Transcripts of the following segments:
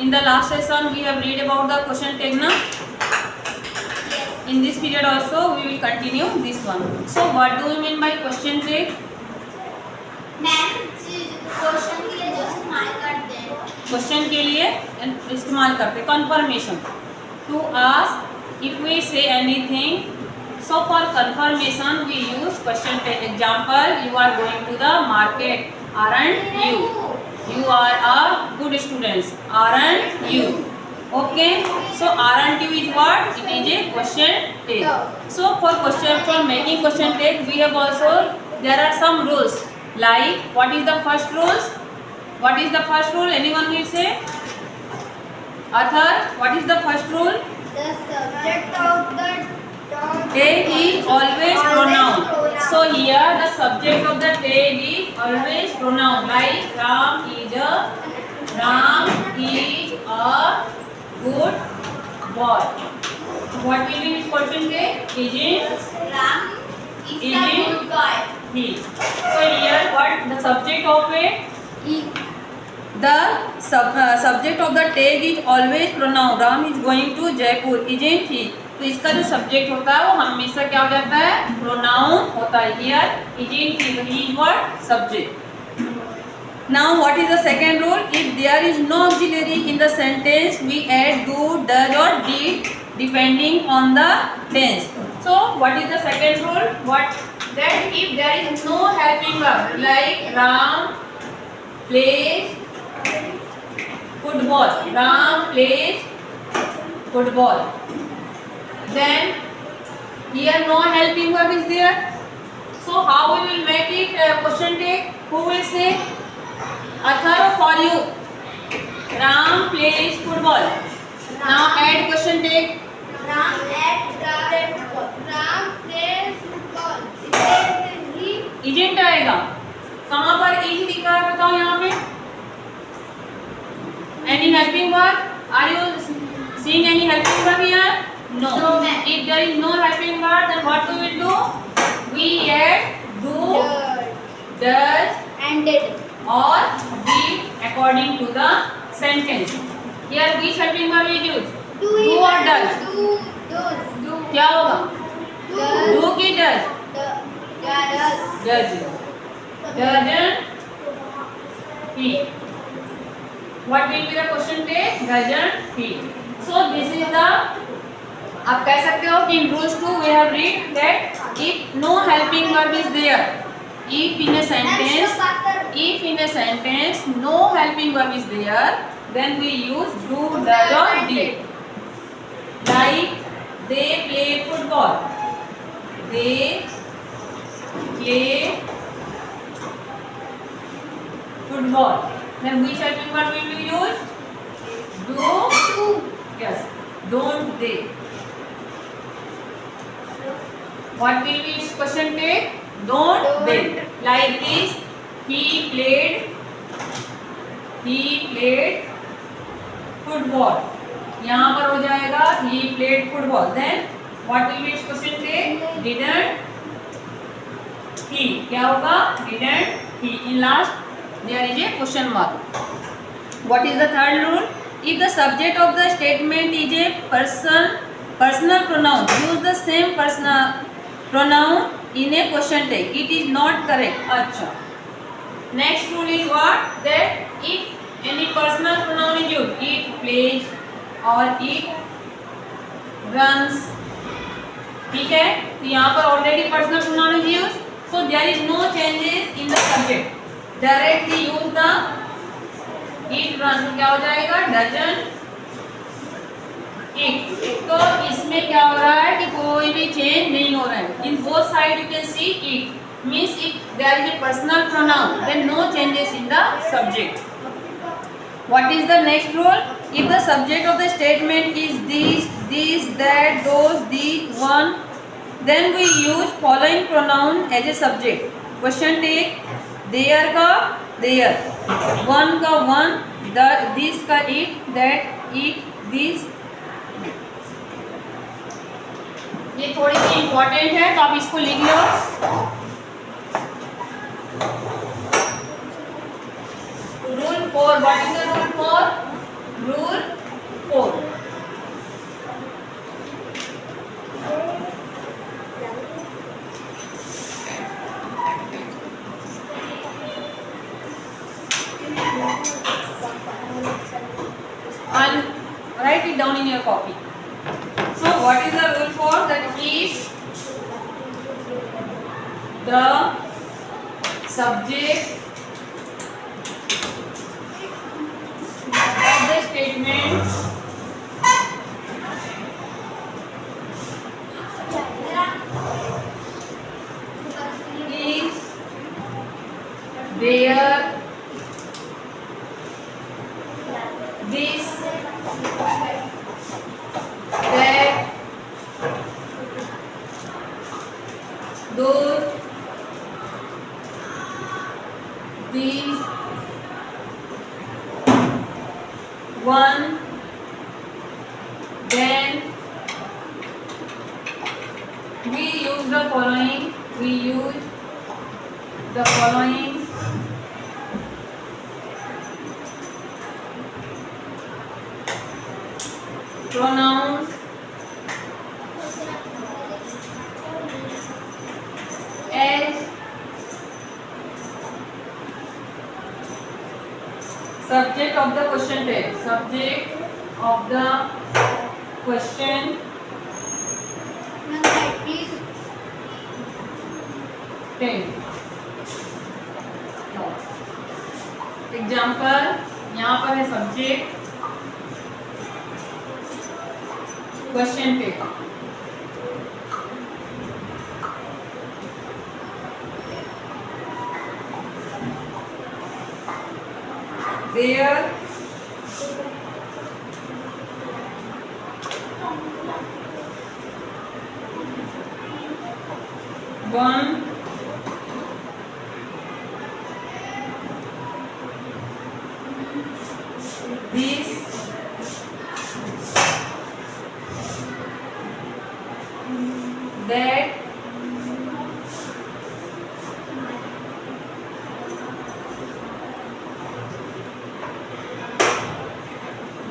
In the last session we have read about the question tag na. In this period also we will continue this one. So what do you mean by question tag? Question के लिए जो इस्तेमाल करते हैं, question के लिए इस्तेमाल करते, confirmation, to ask if we say anything. So for confirmation we use question tag. Example, you are going to the market, aren't you? You are a good student, aren't you? Okay, so aren't you is what? It is a question tag. So for making question tag we have also, there are some rules. Like, what is the first rules? What is the first rule? Anyone will say? Arthur, what is the first rule? the subject of the Tag is always pronoun. So here the subject of the tag is always pronoun. Like Ram is a good boy. What will be his question tag? Isn't Ram is a good boy. he? So here what the subject of it? The subject of the tag is always pronoun. Ram is going to Jaipur, isn't he? तो इसका जो subject होता है वो हमेशा क्या हो जाता है? प्रोनाउन होता है. Here isn't he, he is what? Subject. Now what is the second rule? If there is no auxiliary in the sentence, we add do, does or did depending on the tense. So what is the second rule? What? That if there is no helping verb, like Ram plays football, Ram plays football, then here no helping verb is there. So how we will make it question tag? Who will say? Arthur, for you. Ram plays football. Now add question tag. Ram plays football. Isn't आएगा. कहाँ पर is लिखा है बताओ यहाँ पे? Any helping verb? Are you seeing any helping verb here? No. If there is no helping verb, then what we will do? We add do, does and did. or did according to the sentence. Here which helping verb is used? Do or does? Do. क्या होगा? Do की does? Does. Doesn't he? What will be the question tag? Doesn't he? So this is the, आप कह सकते हो कि in rules 2 we have read that if no helping verb is there, if in a sentence no helping verb is there, then we use do, does or did. Like they play football. They play football. Then which helping verb will we use? Do. Yes. Don't they? What will be question tag? Don't they? Like this, he played football. यहाँ पर हो जाएगा he played football. Then what will be question tag? Didn't he? क्या होगा? Didn't he? In last there is a question mark. What is the third rule? If the subject of the statement is a personal pronoun, use the same personal pronoun in a question tag. It is not correct. अच्छा. Next rule is what? That if any personal pronoun is used, it plays or it runs. ठीक है? तो यहाँ पर already personal pronoun is used, so there is no changes in the subject. Directly use the it runs. तो क्या हो जाएगा? Doesn't it. तो इसमें क्या हो रहा है कि कोई भी चेंज नहीं हो रहा है. In both side you can see it. Means if there is a personal pronoun, then no changes in the subject. What is the next rule? If the subject of the statement is this, that, those, these, one, then we use following pronoun as a subject. Question tag, there का there, one का one, this का it, that, it, this. ये थोड़ी सी important है तो आप इसको लिख लो. Rule 4. What is the rule 4? Rule and write it down in your copy. So what is the rule for that? If the subject of the statement is there, this, that, those, these, one, then we use the following pronouns as subject of the question text. Subject of the question One side, please. text. Example यहाँ पर है subject question text. There one this that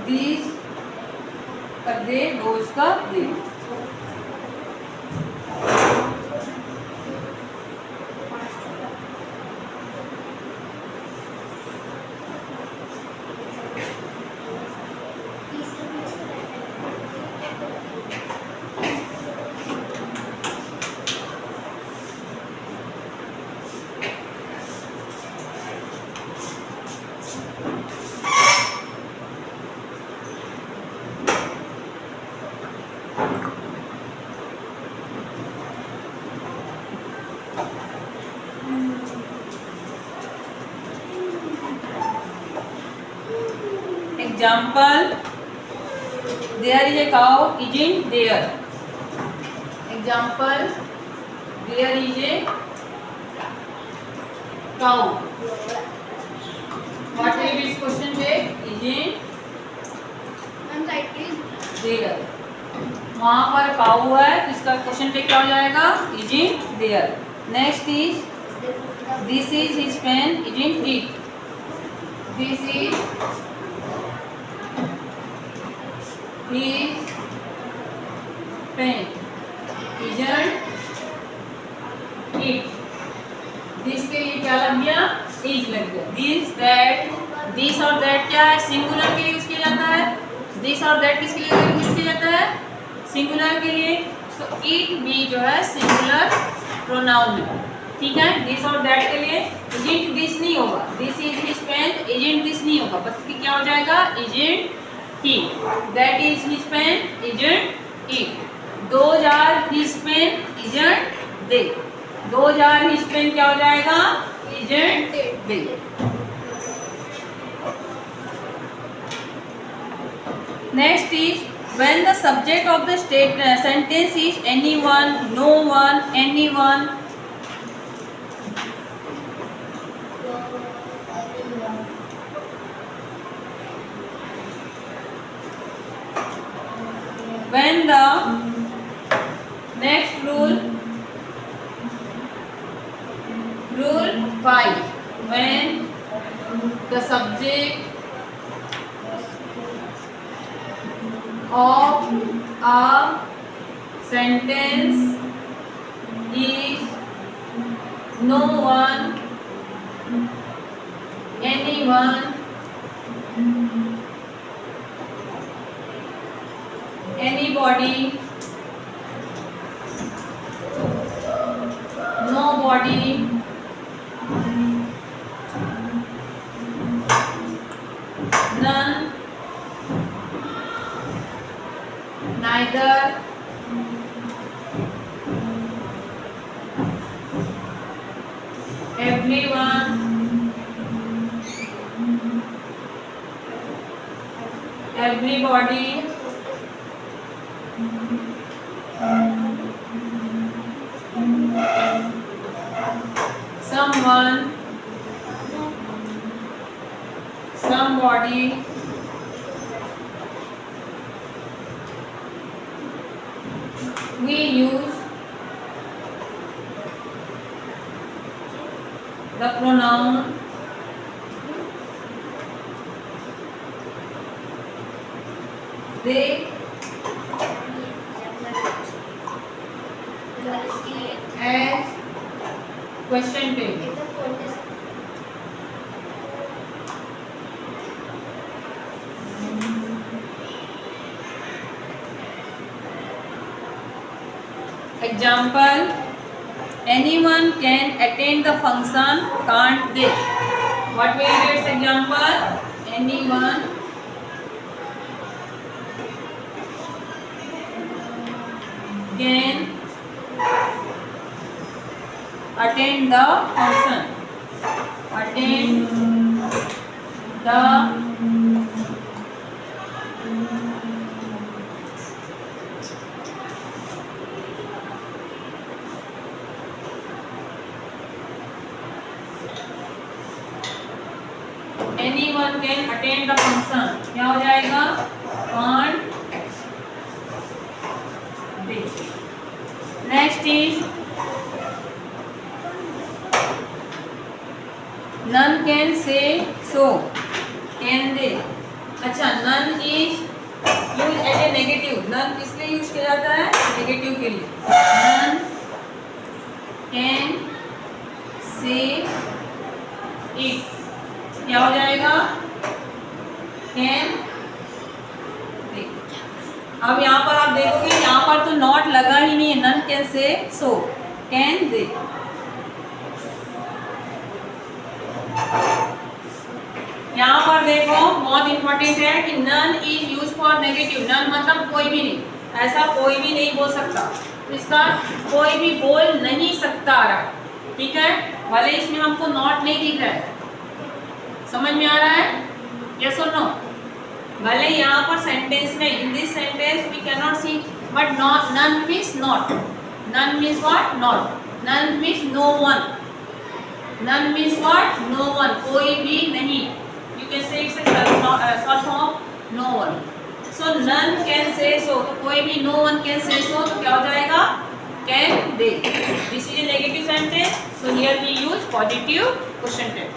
these का दे, those का दे. Example, there is a cow, isn't there? Example, there is a cow. What will be its question take? Isn't One side, please. there? वहाँ पर काऊ है तो इसका question take क्या हो जाएगा? Isn't there? Next is this is his pen, isn't it? This is his pen, isn't it? This के लिए क्या लग गया? Is लग गया. This और that क्या है? सिंगुलर के लिए यूज किया जाता है. This और that किसके लिए यूज किया जाता है? सिंगुलर के लिए. तो it भी जो है सिंगुलर प्रोनाउन है. ठीक है. This और that के लिए isn't this नहीं होगा. This is his pen, isn't this नहीं होगा. बल्कि क्या हो जाएगा? Isn't he? That is his pen, isn't it? Those are his pen, isn't they? Those are his pen क्या हो जाएगा? Isn't they? Next is when the subject of the sentence is anyone, no one, anyone. When the next rule 5, when the subject of a sentence is no one, anyone, Nobody. Nobody. None. Neither. Everyone. Everybody. Someone. Somebody. We use the pronoun they as question page. Example, anyone can attend the function, can't they? What will be its example? Anyone can attend the function. Attend the anyone can attend the function. क्या हो जाएगा? Can't they. Next is none can say so. Can they? अच्छा, none is used as a negative. None किस लिए use किया जाता है? Negative के लिए. None can say it. क्या हो जाएगा? Can they. अब यहाँ पर आप देखोगे, यहाँ पर तो नॉट लगा ही नहीं है. None can say so. Can they. यहाँ पर देखो, बहुत इंपॉर्टेंट है कि none is used for negative. none मतलब कोई भी नहीं, ऐसा कोई भी नहीं बोल सकता. तो इसका कोई भी बोल नहीं सकता आ रहा है. ठीक है, भले इसमें हमको नॉट नहीं दिख रहा है. समझ में आ रहा है? यस और नो? भले यहाँ पर सेंटेंस में, in this sentence we can not see, but not, none means not. None means what? Not. None means no one. None means what? No one. कोई भी नहीं. You can say it's short form no one. So none can say so, तो कोई भी, no one can say so, तो क्या हो जाएगा? Can they. This is a negative sentence, so here we use positive question tense.